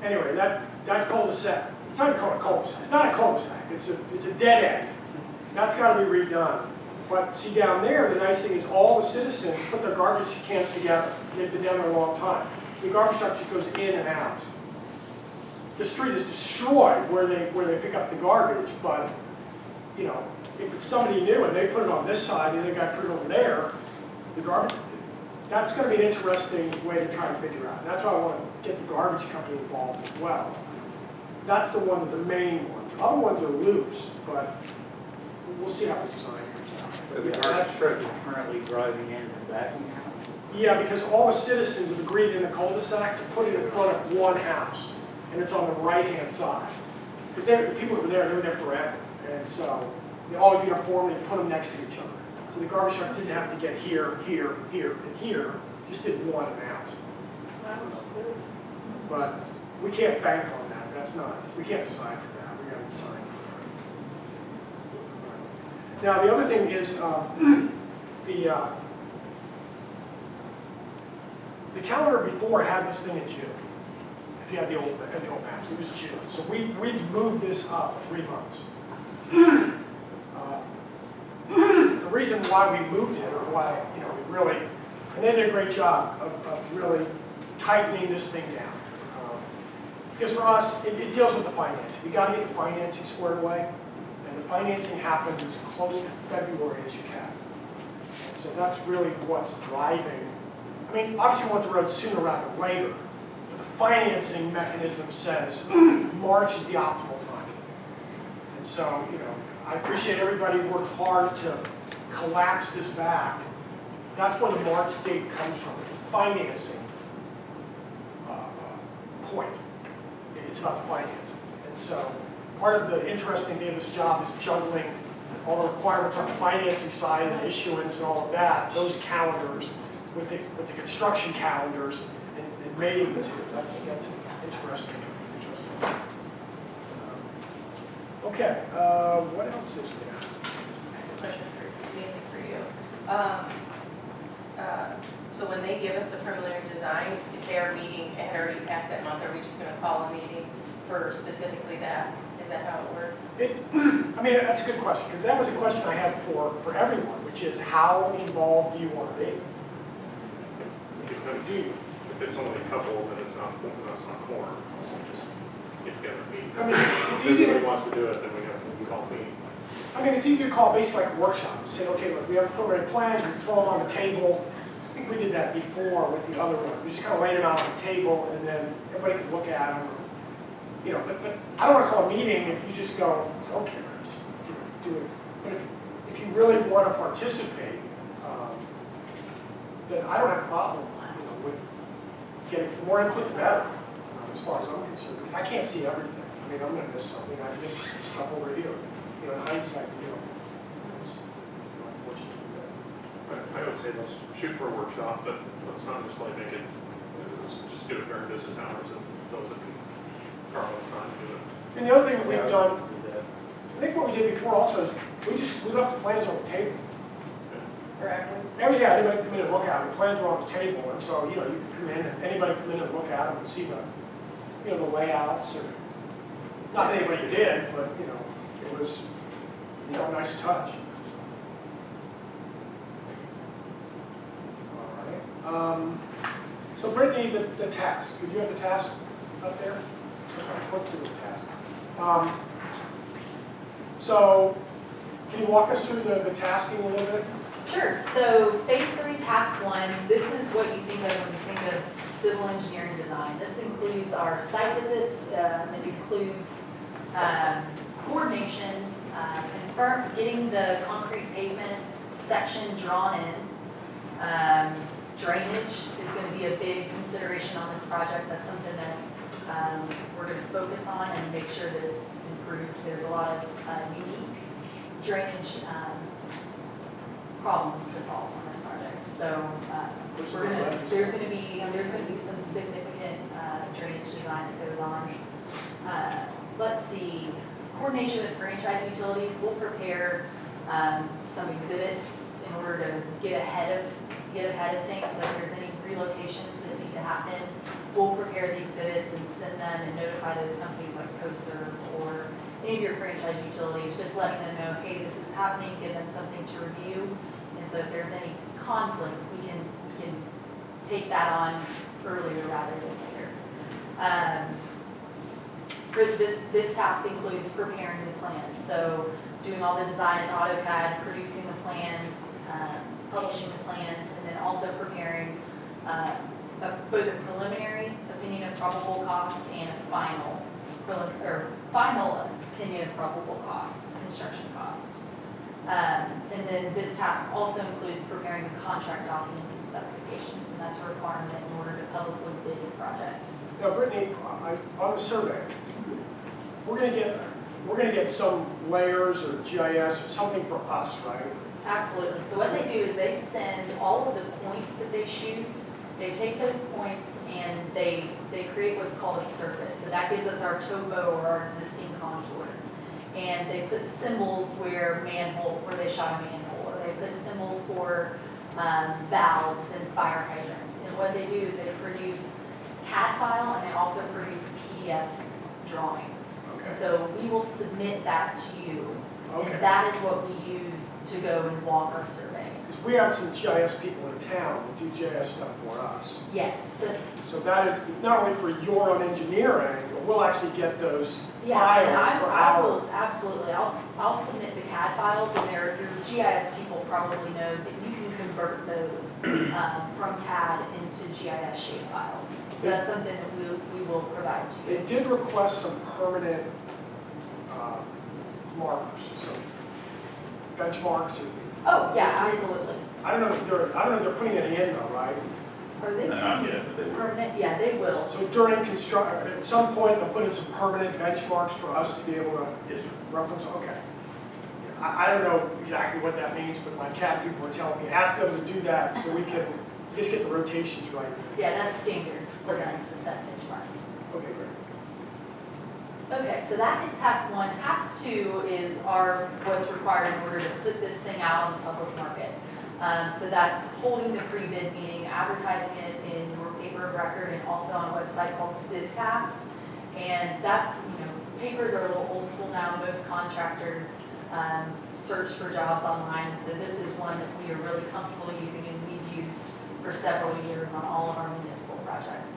anyway, that cul-de-sac, it's not called a cul-de-sac, it's not a cul-de-sac, it's a dead end. That's got to be redone. But see down there, the nice thing is all the citizens put their garbage cans together. They've been down there a long time. So the garbage truck just goes in and out. The street is destroyed where they pick up the garbage, but you know, if it's somebody new and they put it on this side and the other guy put it over there, the garbage, that's going to be an interesting way to try to figure out. And that's why I want to get the garbage company involved as well. That's the one, the main ones. Other ones are loops, but we'll see how the design comes out. So the garbage truck is currently driving in and backing out? Yeah, because all the citizens have agreed in the cul-de-sac to put it in front of one house, and it's on the right-hand side. Because the people who were there, they were there forever, and so they all uniformly put them next to each other. So the garbage truck didn't have to get here, here, here, and here, just did one and out. But we can't bank on that. That's not, we can't design for that. We got to design for that. Now the other thing is the calendar before had this thing in June. If you had the old maps, it was June. So we've moved this up 3 months. The reason why we moved it, or why we really, and they did a great job of really tightening this thing down. Because for us, it deals with the financing. We got to get the financing squared away, and the financing happens as close to February as you can. And so that's really what's driving. I mean, obviously we want the road sooner rather than later, but the financing mechanism says March is the optimal time. And so, I appreciate everybody who worked hard to collapse this back. That's where the March date comes from. It's a financing point. It's about financing. And so part of the interesting thing of this job is juggling all the requirements on the financing side and issuance and all of that, those calendars with the construction calendars and mating the two. That's interesting. Okay, what else is there? Question for you. So when they give us a preliminary design, is there a meeting, it had already passed that month, are we just going to call a meeting for specifically that? Is that how it works? I mean, that's a good question, because that was a question I had for everyone, which is how involved do you want to be? If it's only a couple, then it's not quorum. Just get together and meet. I mean, it's If easy. somebody wants to do it, then we have to call a meeting. I mean, it's easy to call basically like a workshop. You say, okay, look, we have preliminary plans, we throw them on the table. I think we did that before with the other one. We just kind of laid them out on the table, and then everybody could look at them. But I don't want to call a meeting if you just go, okay, just do it. But if you really want to participate, then I don't have a problem with getting more input, the better, as far as I'm concerned. Because I can't see everything. I mean, I'm going to miss something. I miss stuff over here. In hindsight, it's unfortunate. I would say let's shoot for a workshop, but let's not just like make it, let's just do it during business hours and those that can carve out time to do it. And the other thing that we've done, I think what we did before also is we left the plans on the table. Forever? Yeah, anybody come in and look at them. The plans were on the table, and so you can come in and anybody come in and look at them and see the layouts. Or not that anybody did, but it was a nice touch. All right. So Brittany, the task. Did you have the task up there? Okay, let's do the task. So can you walk us through the tasking a little bit? Sure. So phase 3, task 1, this is what you think of when you think of civil engineering design. This includes our site visits, it includes coordination, getting the concrete pavement section drawn in. Drainage is going to be a big consideration on this project. That's something that we're going to focus on and make sure that it's improved. There's a lot of unique drainage problems to solve on this project. So there's going to be some significant drainage design that goes on. Let's see, coordination with franchise utilities. We'll prepare some exhibits in order to get ahead of things. So if there's any relocations that need to happen, we'll prepare the exhibits and send them and notify those companies like CoServe or any of your franchise utilities, just letting them know, hey, this is happening, give them something to review. And so if there's any conflicts, we can take that on earlier rather than later. For this task includes preparing the plans. So doing all the design in AutoCAD, producing the plans, publishing the plans, and then also preparing both a preliminary opinion of probable cost and a final opinion of probable cost, construction cost. And then this task also includes preparing the contract documents and specifications, and that's a requirement in order to publicly bid the project. Now, Brittany, on the survey, we're gonna get some layers or GIS or something for us, right? Absolutely. So what they do is they send all of the points that they shoot. They take those points and they create what's called a surface. So that gives us our topo or our existing contours. And they put symbols where they shot a manhole, or they put symbols for valves and fire hydrants. And what they do is they produce CAD file and they also produce PDF drawings. Okay. So we will submit that to you. Okay. And that is what we use to go and walk our survey. Because we have some GIS people in town that do GIS stuff for us. Yes. So that is not only for your own engineering, but we'll actually get those Yeah, files and for I our. will, absolutely. I'll submit the CAD files, and your GIS people probably know that you can convert those from CAD into GIS shape files. So that's something that we will provide to you. They did request some permanent markers, so benchmarks. Oh, yeah, absolutely. I don't know if they're putting it in though, right? Are they Not yet, but they will. permanent? Yeah, they will. So during at some point, they'll put in some permanent benchmarks for us to be able to Yes, sir. reference. Okay. I don't know exactly what that means, but my CAD people were telling me, ask them to do that so we can just get the rotations right. Yeah, that's standard for Okay. them to set benchmarks. Okay, great. Okay, so that is task one. Task two is what's required in order to put this thing out on the public market. So that's holding the pre-bid meeting, advertising it in your paper of record and also on a website called CivCast. And that's, papers are a little old school now. Most contractors search for jobs online. And so this is one that we are really comfortable using and we've used for several years on all of our municipal projects.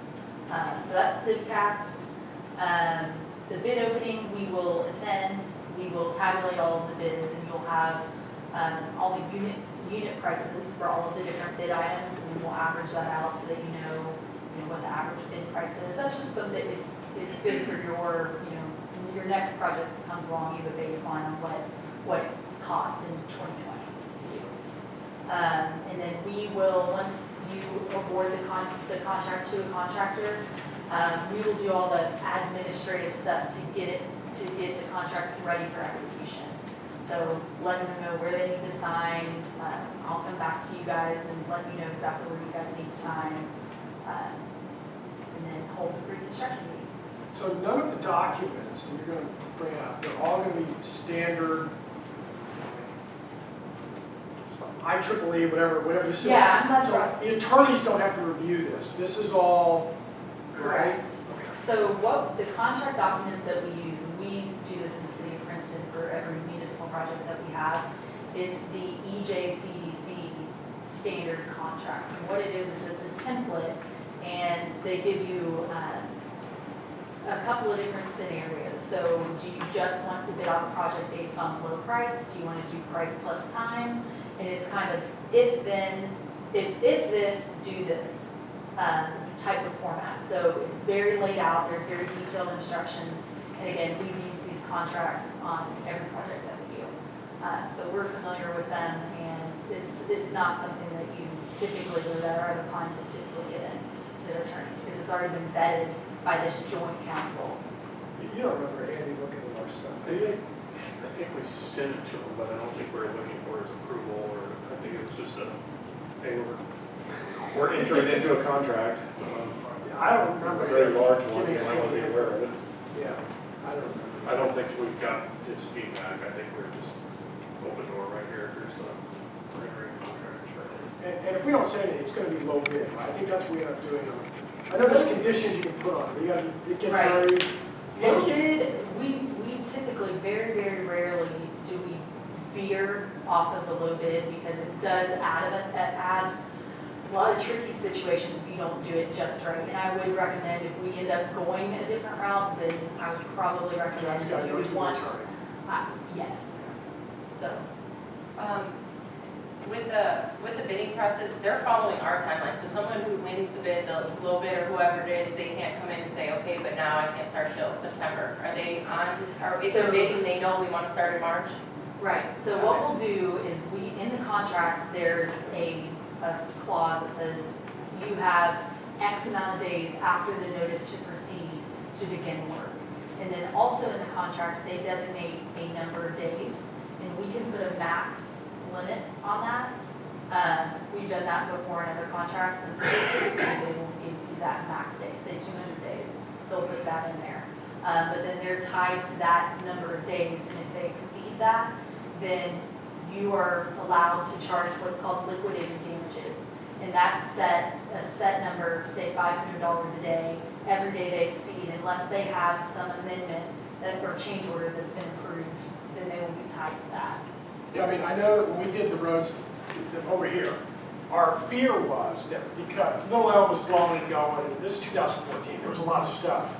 So that's CivCast. The bid opening, we will attend, we will tabulate all of the bids, and you'll have all the unit prices for all of the different bid items, and then we'll average that out so that you know what the average bid price is. That's just something that it's good for your next project that comes along, you have a baseline on what it cost in 2020 to do. And then we will, once you award the contract to a contractor, we will do all the administrative stuff to get the contracts ready for execution. So letting them know where they need to sign. I'll come back to you guys and let you know exactly where you guys need to sign, and then hold the pre-construction meeting. So none of the documents that you're going to bring out, they're all going to be standard IEEE, whatever you say. Yeah, I'm not So sure. the attorneys don't have to review this. This is all right. Correct. So what the contract documents that we use, and we do this in the city of Princeton for every municipal project that we have, it's the EJCDC standard contracts. And what it is it's a template, and they give you a couple of different scenarios. So do you just want to bid out a project based on low price? Do you want to do price plus time? And it's kind of if then, if this, do this type of format. So it's very laid out, there's very detailed instructions. And again, we use these contracts on every project that we do. So we're familiar with them, and it's not something that you typically, or that our other clients have typically given to their attorneys, because it's already been vetted by this joint council. You don't remember Andy looking at our stuff, do you? I think we sent it to them, but I don't think we were looking for his approval, or I think it was just hey, we're entering into a contract. I don't remember. A very large one, giving and us I want to be anything. aware of it. Yeah, I don't remember. I don't think we've got his feedback. I think we're just open door right here. Here's the preliminary contract. Right? And if we don't say anything, it's going to be low bid. I think that's what we end up doing on I know there's conditions you can put on it, it gets Right. very Low icky. bid, we typically, very, very rarely do we veer off of the low bid because it does add a lot of tricky situations if you don't do it just right. And I would recommend if we end up going a different route, then I would probably recommend That's gotta that go you to would the want. attorney. Yes. So, With the bidding process, they're following our timeline. So someone who wins the bid, the low bid or whoever it is, they can't come in and say, okay, but now I can't start till September. Are they on, or if they're So- bidding, they know we want to start in March? right, so what we'll do is in the contracts, there's a clause that says you have X amount of days after the notice to proceed to begin work. And then also in the contracts, they designate a number of days, and we can put a max limit on that. We've done that before in other contracts, and so typically they will give you that max day, say 200 days, they'll put that in there. But then they're tied to that number of days, and if they exceed that, then you are allowed to charge what's called liquidated damages. And that's a set number, say $500 a day, every day they exceed, unless they have some amendment or change order that's been approved, then they will be tied to that. Yeah, I mean, I know that when we did the roads over here, our fear was that because Little Elm was blowing and going, and this is 2014, there was a lot of stuff.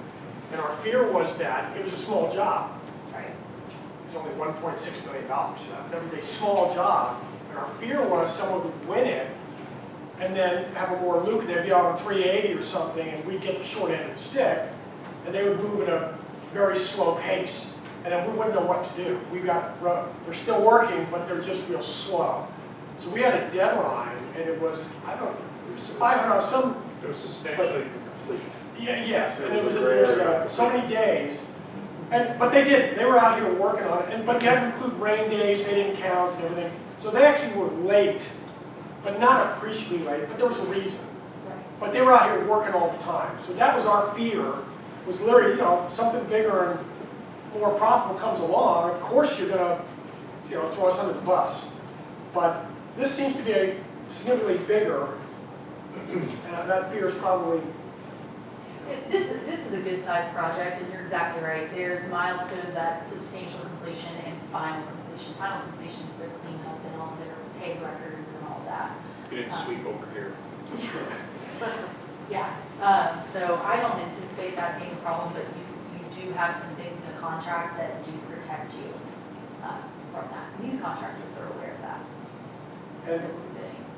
And our fear was that it was a small job. Right. It was only $1.6 million, you know, that was a small job. And our fear was someone would win it and then have a more lucrative, they'd be on 380 or something, and we'd get the short end of the stick, and they would move at a very slow pace. And then we wouldn't know what to do. We got road. They're still working, but they're just real slow. So we had a deadline, and it was, I don't know, it was 500, some, It was substantially completion. yeah, yes, and It it was, was there was rare. so many days. But they did, they were out here working on it, but you had to include rain days, they didn't count and everything. So they actually were late, but not appreciably late, but there was a reason. Right. But they were out here working all the time. So that was our fear, was literally, you know, something bigger and more profitable comes along, of course you're gonna, you know, throw us under the bus. But this seems to be a significantly bigger, and that fear is probably, This is a good sized project, and you're exactly right. There's milestones at substantial completion and final completion. Final completion is their cleanup and all their pay records and all that. You didn't sweep over here. Yeah, so I don't anticipate that being a problem, but you do have some things in the contract that do protect you from that. And these contractors are aware of that. and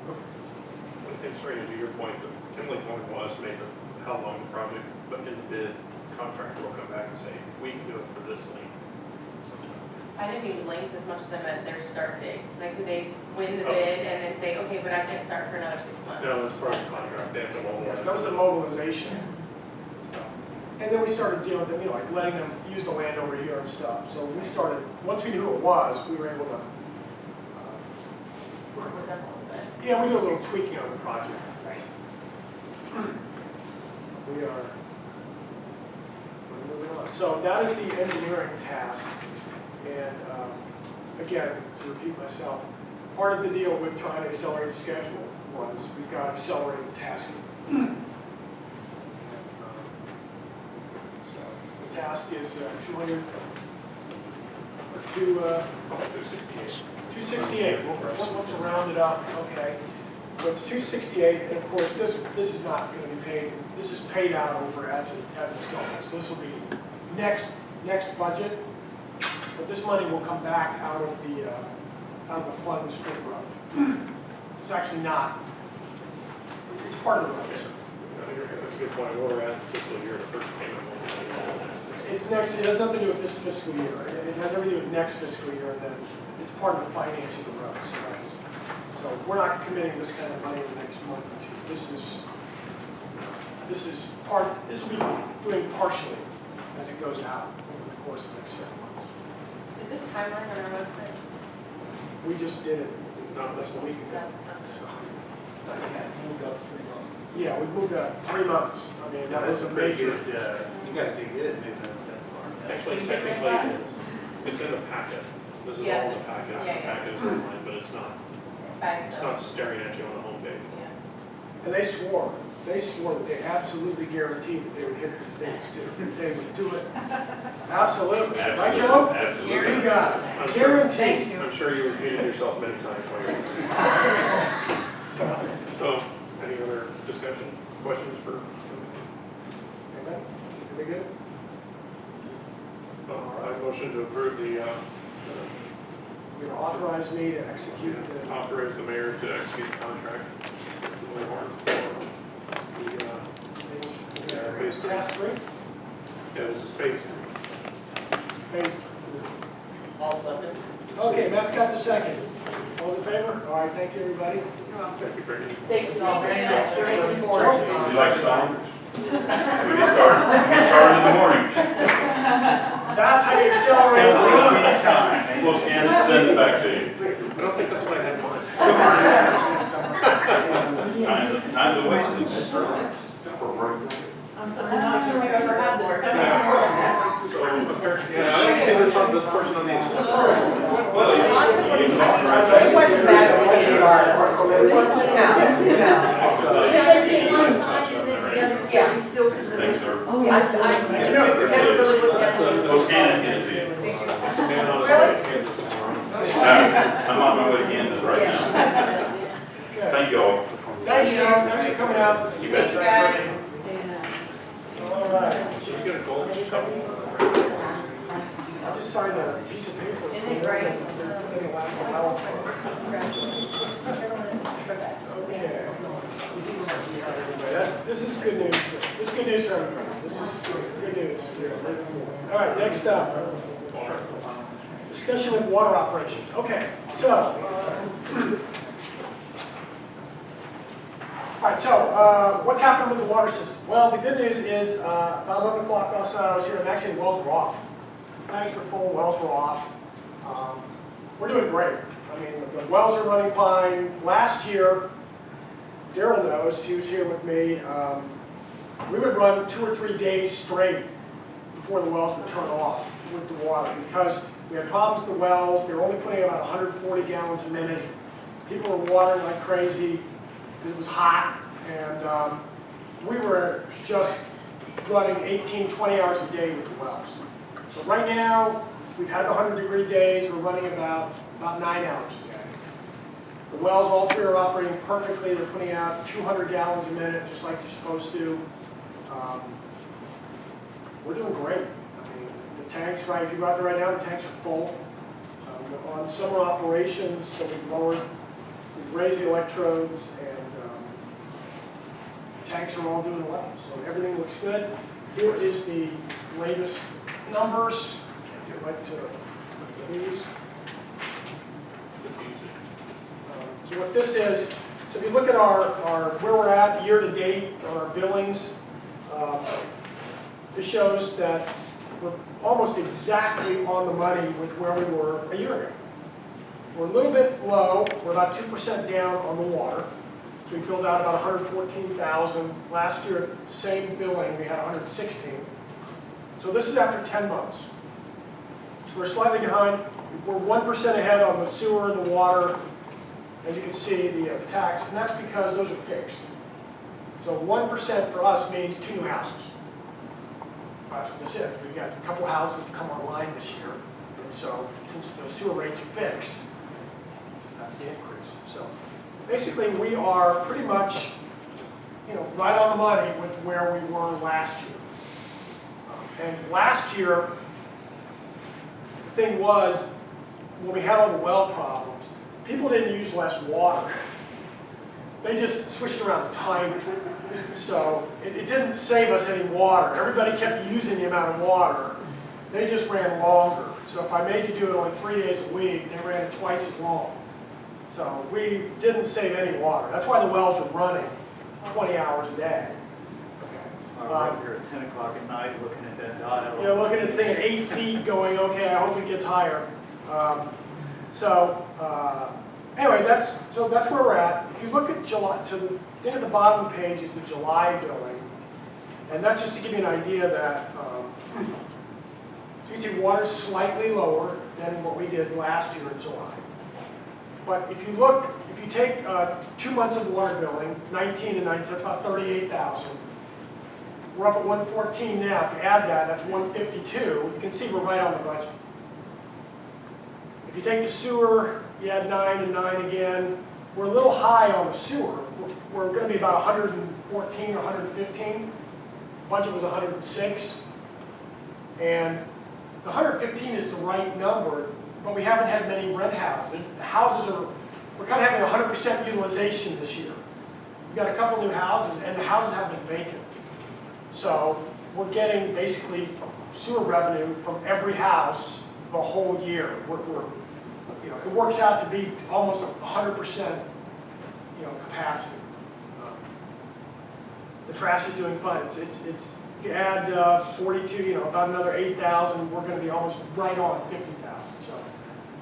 One thing, sorry, to your point, the Kimberly point was to make how long the project, but in the bid, contractor will come back and say, we can do it for this length. I didn't mean length as much as I meant their start date. Like, could they win the bid and then say, okay, but I can't start for another 6 months? No, that's part of the contract, they have to mobilize. that was the mobilization stuff. And then we started dealing with them, you know, like letting them use the land over here and stuff. So we started, once we knew who it was, we were able to, Work with them a little bit. yeah, we do a little tweaking on the project. Right. We are, we're moving on. So that is the engineering task. And again, to repeat myself, part of the deal with trying to accelerate the schedule was we've got to accelerate the tasking. So the task is 200, or 268. 268. What's to round it up? Okay. So it's 268, and of course, this is not going to be paid. This is paid out over as it's going. So this will be next budget, but this money will come back out of the funds for the road. It's actually not. It's part of the road. That's a good point, where we're at fiscal year, the first payment will be. It's next. It has nothing to do with this fiscal year. It has everything to do with next fiscal year, and then it's part of the financing of the road. So we're not committing this kind of money in the next month or two. This is part. This will be doing partially as it goes out over the course of the next 7 months. Is this timeline on our website? We just did it Not this a week. week ago. So, not yet. Moved up 3 months. Yeah, we moved up 3 months. I mean, that was a major. You guys did good, moving up that far. Actually, You did technically, that? it is. It's in the packet. This is Yes. all in the packet. Yeah, The yeah. packet is online, but it's not Back It's so. not staring at you on the homepage. Yeah. And they swore. They swore that they absolutely guaranteed that they would hit these dates too. They would do it. Absolutely. Right, Joe? Absolutely. You got it. I'm sure- Guaranteed. I'm sure you repeated yourself many times while you're. So, any other discussion, questions for? Okay. We good? I motion to approve the, You're gonna authorize me to execute the, authorize the mayor to execute the contract. with Lakewood for the, phase three. task 3? Yeah, this is phase Phase All second. Okay, Matt's got the second. All those in favor? All right, thank you, everybody. Thank you, Brittany. Thank you all very much for your Would support. you like to sign? We get started in the morning. That's how you accelerate. We'll scan it and send it back to you. I don't think that's what I had in mind. Time's a wasted. I'm not sure we've ever had this. So, apparently, yeah, I don't see this person on the assistant. Well, you- It wasn't bad when you are. No, no. Yeah. Thanks, sir. Oh, yeah, I Thank you. never really looked at it. We'll scan it and get it to you. It's a man on his way to Kansas tomorrow. I'm on my way to Kansas right now. Okay. Thank you all. Thanks, Joe. Thanks for coming out. You Thank bet. you, guys. All right. So you get a gold couple? I'll just sign a piece of paper. Isn't it great? Okay. This is good news. This is good news for everybody. This is good news. All right, next up. Discussion of water operations. Okay, so. All right, so what's happened with the water system? Well, the good news is about 11 o'clock last night I was here and actually the wells were off. Tanks were full, wells were off. We're doing great. I mean, the wells are running fine. Last year, Daryl knows, he was here with me, we would run 2 or 3 days straight before the wells would turn off with the water because we had problems with the wells. They were only putting about 140 gallons a minute. People were watering like crazy. It was hot, and we were just running 18, 20 hours a day with the wells. So right now, we've had the 100-degree days. We're running about 9 hours a day. The wells, all 3 are operating perfectly. They're putting out 200 gallons a minute, just like they're supposed to. We're doing great. I mean, the tanks, right, if you go out there right now, the tanks are full. On summer operations, so we've raised the electrodes, and the tanks are all doing well. So everything looks good. Here is the latest numbers. If you'd like to look at these. So what this is, so if you look at our where we're at year to date on our billings, this shows that we're almost exactly on the money with where we were a year ago. We're a little bit low. We're about 2% down on the water. So we billed out about 114,000. Last year, same billing, we had 116. So this is after 10 months. So we're slightly behind. We're 1% ahead on the sewer and the water. As you can see, the tax, and that's because those are fixed. So 1% for us means 2 new houses. That's what this is. We've got a couple houses that have come online this year. And so since the sewer rates are fixed, that's the increase. So basically we are pretty much, right on the money with where we were last year. And last year, the thing was, when we had all the well problems, people didn't use less water. They just switched around the timing. So it didn't save us any water. Everybody kept using the amount of water. They just ran longer. So if I made you do it only 3 days a week, they ran it twice as long. So we didn't save any water. That's why the wells were running 20 hours a day. I'm right here at 10 o'clock at night looking at that dial. Looking at the thing at 8 feet going, okay, I hope it gets higher. Anyway, that's where we're at. If you look at July, to the thing at the bottom of the page is the July billing. And that's just to give you an idea that you can see water's slightly lower than what we did last year in July. But if you look, if you take 2 months of water billing, 19 and 19, that's about 38,000. We're up at 114 now. If you add that, that's 152. You can see we're right on the budget. If you take the sewer, you add 9 and 9 again. We're a little high on the sewer. We're going to be about 114 or 115. Budget was 106. And the 115 is the right number, but we haven't had many rent houses. The houses are, we're kind of having 100% utilization this year. We've got a couple new houses, and the houses have been vacant. So we're getting basically sewer revenue from every house the whole year. You know, it works out to be almost 100%, you know, capacity. The trash is doing fine. It's if you add 42, you know, about another 8,000, we're going to be almost right on 50,000. So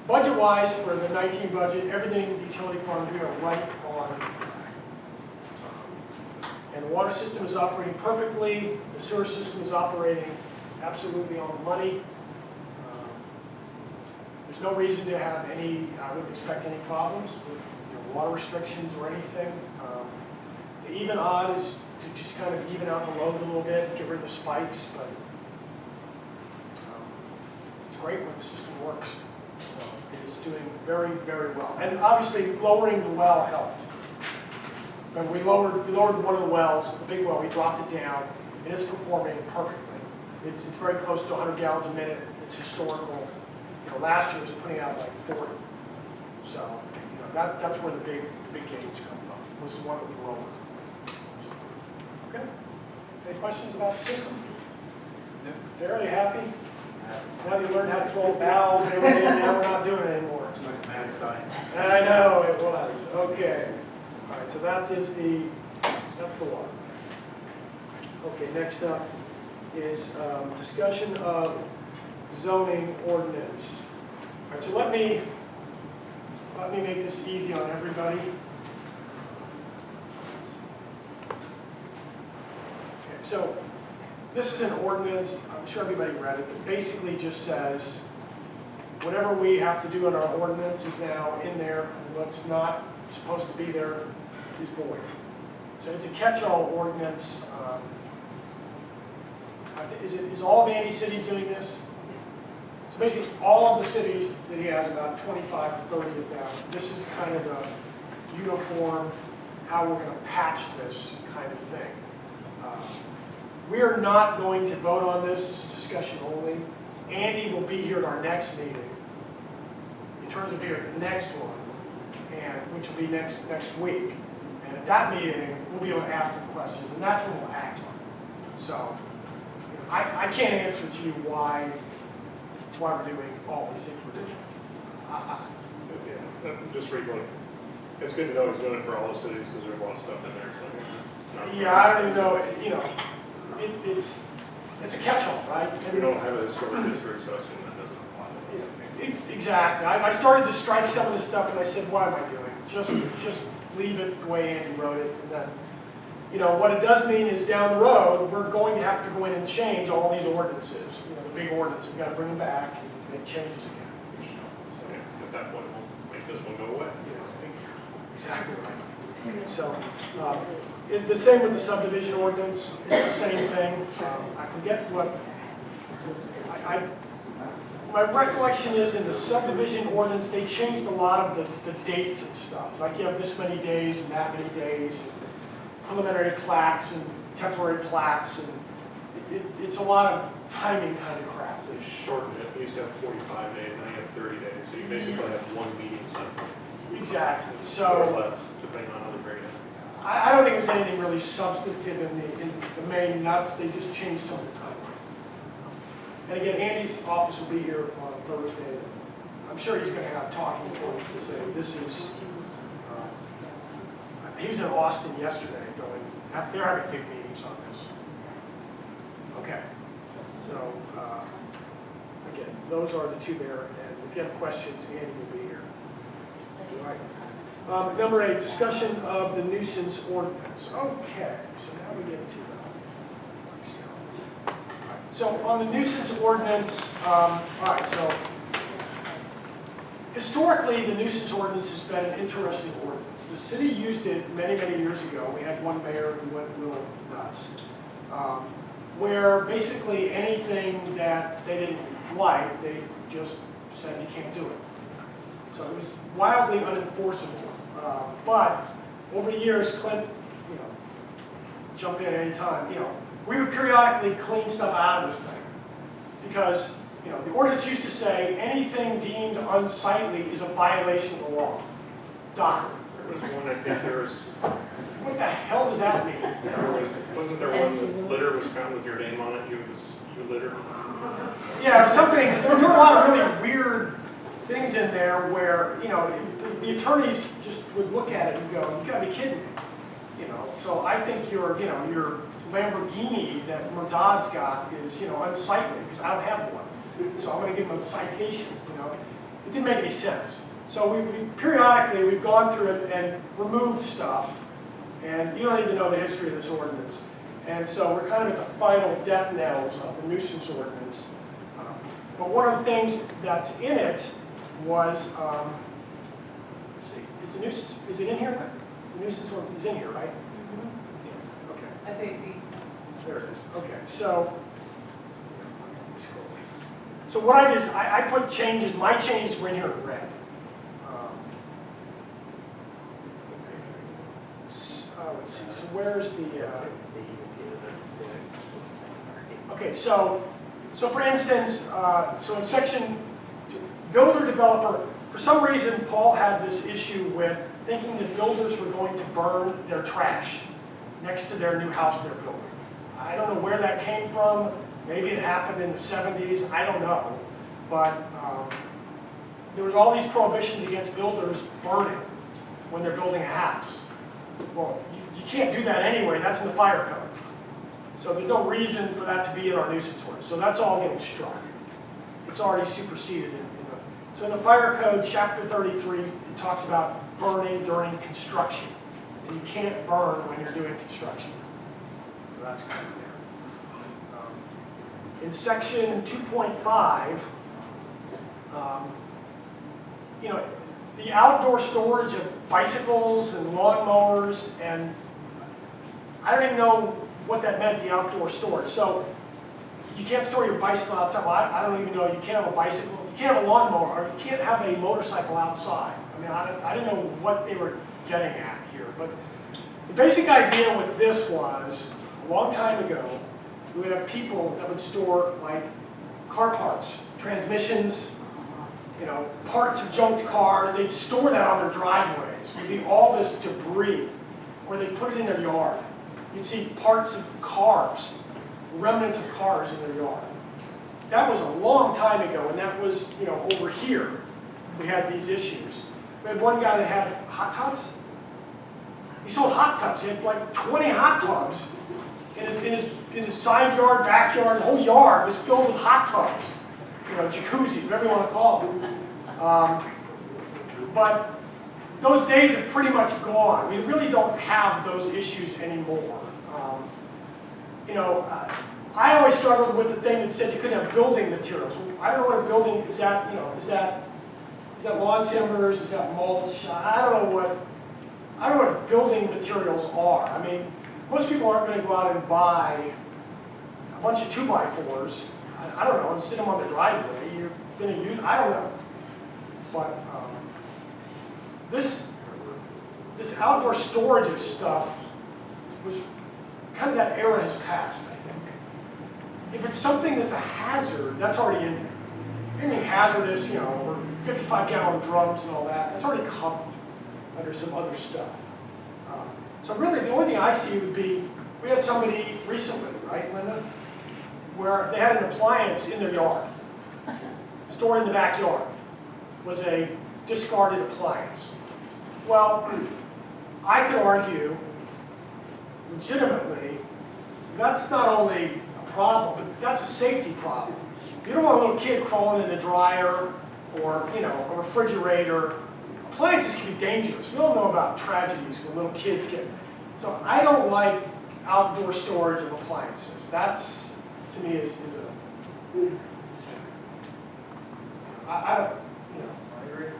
budget-wise for the 19 budget, everything utility funds, we are right on track. And the water system is operating perfectly. The sewer system is operating absolutely on the money. There's no reason to have any, I wouldn't expect any problems with water restrictions or anything. The even odd is to just kind of even out the load a little bit, get rid of the spikes, but it's great when the system works. So it is doing very, very well. And obviously lowering the well helped. When we lowered one of the wells, the big well, we dropped it down, and it's performing perfectly. It's very close to 100 gallons a minute. It's historical. You know, last year was putting out like 40. So, you know, that's where the big gains come from, was the one that we lowered. Okay. Any questions about the system? No. They're really happy? Now you learned how to throw valves and everything, now we're not doing it anymore. I know, it was. Okay. All right, so that's the water. Okay, next up is discussion of zoning ordinance. All right, so let me make this easy on everybody. Okay, so this is an ordinance, I'm sure everybody read it, that basically just says whatever we have to do in our ordinance is now in there, and what's not supposed to be there is void. So it's a catch-all ordinance. Is all of Andy's cities doing this? So basically, all of the cities that he has, about 25 to 30 of them, this is kind of the uniform, how we're going to patch this kind of thing. We are not going to vote on this. This is discussion only. Andy will be here at our next meeting. In terms of here, the next one, and which will be next week. And at that meeting, we'll be able to ask them questions, and that's when we'll act on it. So, you know, I can't answer to you why we're doing all these things we're doing. Yeah, just read like, it's good to know he's doing it for all the cities because there's a lot of stuff in there. It's not Yeah, I don't even know. You know, it's a catch-all, right? We don't have a historic district, so I assume that doesn't apply. Exactly. I started to strike some of this stuff, and I said, "What am I doing? Just leave it the way Andy wrote it." And then, you know, what it does mean is down the road, we're going to have to go in and change all these ordinances. You know, the big ordinances. We've got to bring them back and make changes again. So yeah, at that point, we'll make this one go away. You know, exactly right. So. It's the same with the subdivision ordinance. It's the same thing. I forget what. My recollection is in the subdivision ordinance, they changed a lot of the dates and stuff. Like you have this many days and that many days, and preliminary plats and temporary plats, and it's a lot of timing kind of crap. They shortened it. We used to have 45 days, now you have 30 days. So you basically have one meeting cycle. Exactly. Or So less, depending on how they break it. I don't think there's anything really substantive in the main nuts. They just changed some of the timeline. And again, Andy's office will be here on Thursday. I'm sure he's going to have talking points to say this is. He was in Austin yesterday going. They're having big meetings on this. Okay. So again, those are the two there. And if you have questions, Andy will be here. All right. Number 8, discussion of the nuisance ordinance. Okay, so now we get to that. So on the nuisance ordinance, all right, so historically, the nuisance ordinance has been an interesting ordinance. The city used it many, many years ago. We had one mayor who went a little nuts, where basically anything that they didn't like, they just said you can't do it. So it was wildly unenforceable. But over the years, Clint, jump in at any time. We would periodically clean stuff out of this thing because the ordinance used to say anything deemed unsightly is a violation of the law. Done. There was one, I think there was, What the hell does that mean? wasn't there one that litter was found with your name on it, you litter? Yeah, something. There were a lot of really weird things in there where the attorneys just would look at it and go, "You gotta be kidding me." So I think your Lamborghini that Murdad's got is unsightly because I don't have one. So I'm going to give him a citation. It didn't make any sense. So we periodically we've gone through it and removed stuff, and you don't need to know the history of this ordinance. And so we're kind of at the final death knells of the nuisance ordinance. But one of the things that's in it was, let's see, is it in here? The nuisance ordinance is in here, right? Yeah, okay. I think There it is. Okay, so what I did is I put changes, my changes were in here in red. Let's see, so where's the, okay, so for instance, so in section builder developer, for some reason Paul had this issue with thinking that builders were going to burn their trash next to their new house they're building. I don't know where that came from. Maybe it happened in the 70s. I don't know. But there was all these prohibitions against builders burning when they're building a house. Well, you can't do that anyway. That's in the fire code. So there's no reason for that to be in our nuisance ordinance. So that's all getting struck. It's already superseded. So in the fire code, chapter 33, it talks about burning during construction. And you can't burn when you're doing construction. So that's kind of there. In section 2.5, the outdoor storage of bicycles and lawnmowers, and I don't even know what that meant, the outdoor storage. So you can't store your bicycle outside. Well, I don't even know, you can't have a bicycle, you can't have a lawnmower, or you can't have a motorcycle outside. I mean, I didn't know what they were getting at here, but the basic idea with this was, a long time ago, we would have people that would store like car parts, transmissions, parts of junked cars. They'd store that on their driveways. It would be all this debris, or they'd put it in their yard. You'd see parts of cars, remnants of cars in their yard. That was a long time ago, and that was, over here, we had these issues. We had one guy that had hot tubs. He sold hot tubs. He had like 20 hot tubs in his side yard, backyard. The whole yard was filled with hot tubs, jacuzzis, whatever you want to call them. But those days have pretty much gone. We really don't have those issues anymore. I always struggled with the thing that said you couldn't have building materials. I don't know what a building is. That is that lawn timbers? Is that mulch? I don't know what building materials are. I mean, most people aren't going to go out and buy a bunch of 2x4s. I don't know, and sit them on the driveway. You're going to use. I don't know. But this outdoor storage of stuff was kind of, that era has passed, I think. If it's something that's a hazard, that's already in there. Anything hazardous, or 55-gallon drums and all that, that's already covered under some other stuff. So really, the only thing I see would be, we had somebody recently, right, Linda, where they had an appliance in their yard, stored in the backyard, was a discarded appliance. Well, I could argue, legitimately, that's not only a problem, but that's a safety problem. You don't want a little kid crawling in a dryer or, a refrigerator. Appliances can be dangerous. We all know about tragedies when little kids get. So I don't like outdoor storage of appliances. That's, to me, is a. I don't. agree.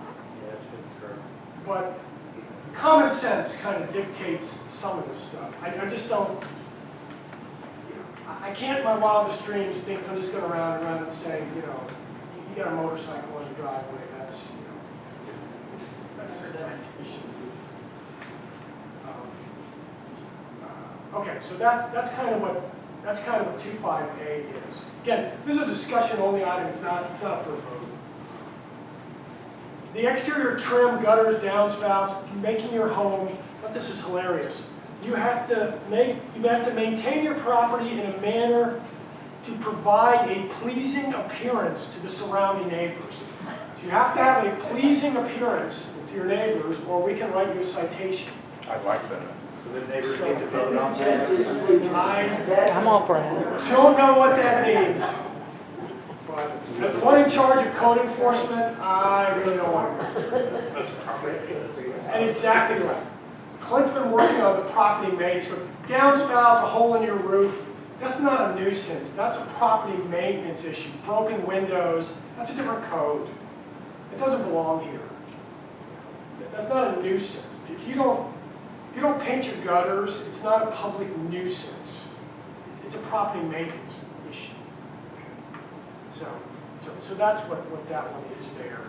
Yeah, it's good for. But common sense kind of dictates some of this stuff. I just don't, you know, I can't in my wildest dreams think I'm just going to round around and say, you know, you got a motorcycle in the driveway, that's, you know, that's citation. Okay, so that's kind of what 25A is. Again, this is a discussion only item, it's not for a vote. The exterior trim, gutters, downspouts, making your home, but this is hilarious. You have to maintain your property in a manner to provide a pleasing appearance to the surrounding neighbors. So you have to have a pleasing appearance to your neighbors, or we can write you a citation. I like that. So the neighbors need to vote on that. I'm all for it. Don't know what that means. But as the one in charge of code enforcement, I really don't want to go. That's property. And exactly right. Clint's been working on the property maintenance. So downspouts, a hole in your roof, that's not a nuisance. That's a property maintenance issue. Broken windows, that's a different code. It doesn't belong here. That's not a nuisance. If you don't paint your gutters, it's not a public nuisance. It's a property maintenance issue. So that's what that one is there.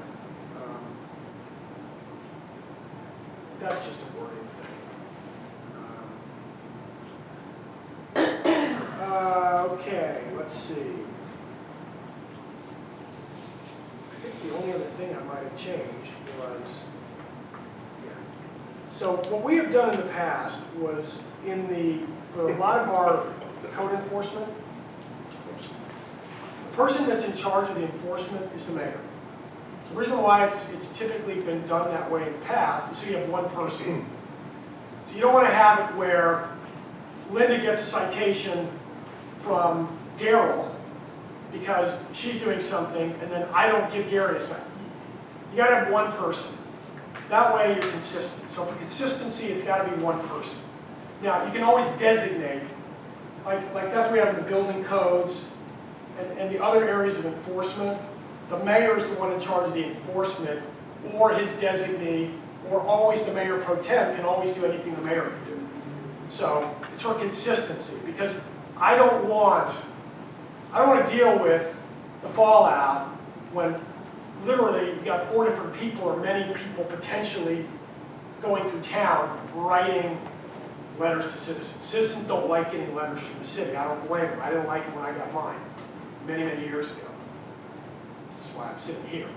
That's just a wording thing. Okay, let's see. I think the only other thing I might have changed was, so what we have done in the past was for a lot of our code enforcement, the person that's in charge of the enforcement is the mayor. The reason why it's typically been done that way in the past is so you have one person. So you don't want to have it where Linda gets a citation from Daryl because she's doing something and then I don't give Gary a citation. You got to have one person. That way you're consistent. So for consistency, it's got to be one person. Now, you can always designate, like that's what we have in the building codes and the other areas of enforcement. The mayor is the one in charge of the enforcement, or his designee, or always the mayor pro tem can always do anything the mayor can do. So it's for consistency, because I don't want to deal with the fallout when literally you got 4 different people or many people potentially going through town writing letters to citizens. Citizens don't like getting letters from the city. I don't blame them. I didn't like it when I got mine many, many years ago. That's why I'm sitting here.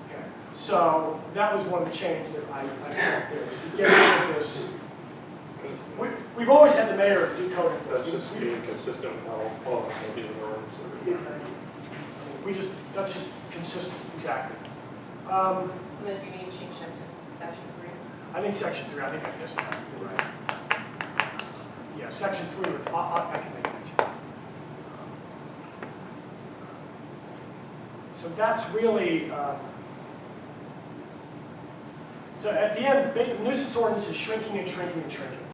Okay. So that was one of the changes that I put up there, was to get rid of this. We've always had the mayor do code That's enforcement. just being consistent with how all of us will be in the rooms. That's just consistent, exactly. So then you need to change that to section 3. I think section 3, I think I missed that, you're right. Yeah, section 3, I can make that change. So that's really, so at the end, the nuisance ordinance is shrinking and shrinking and shrinking.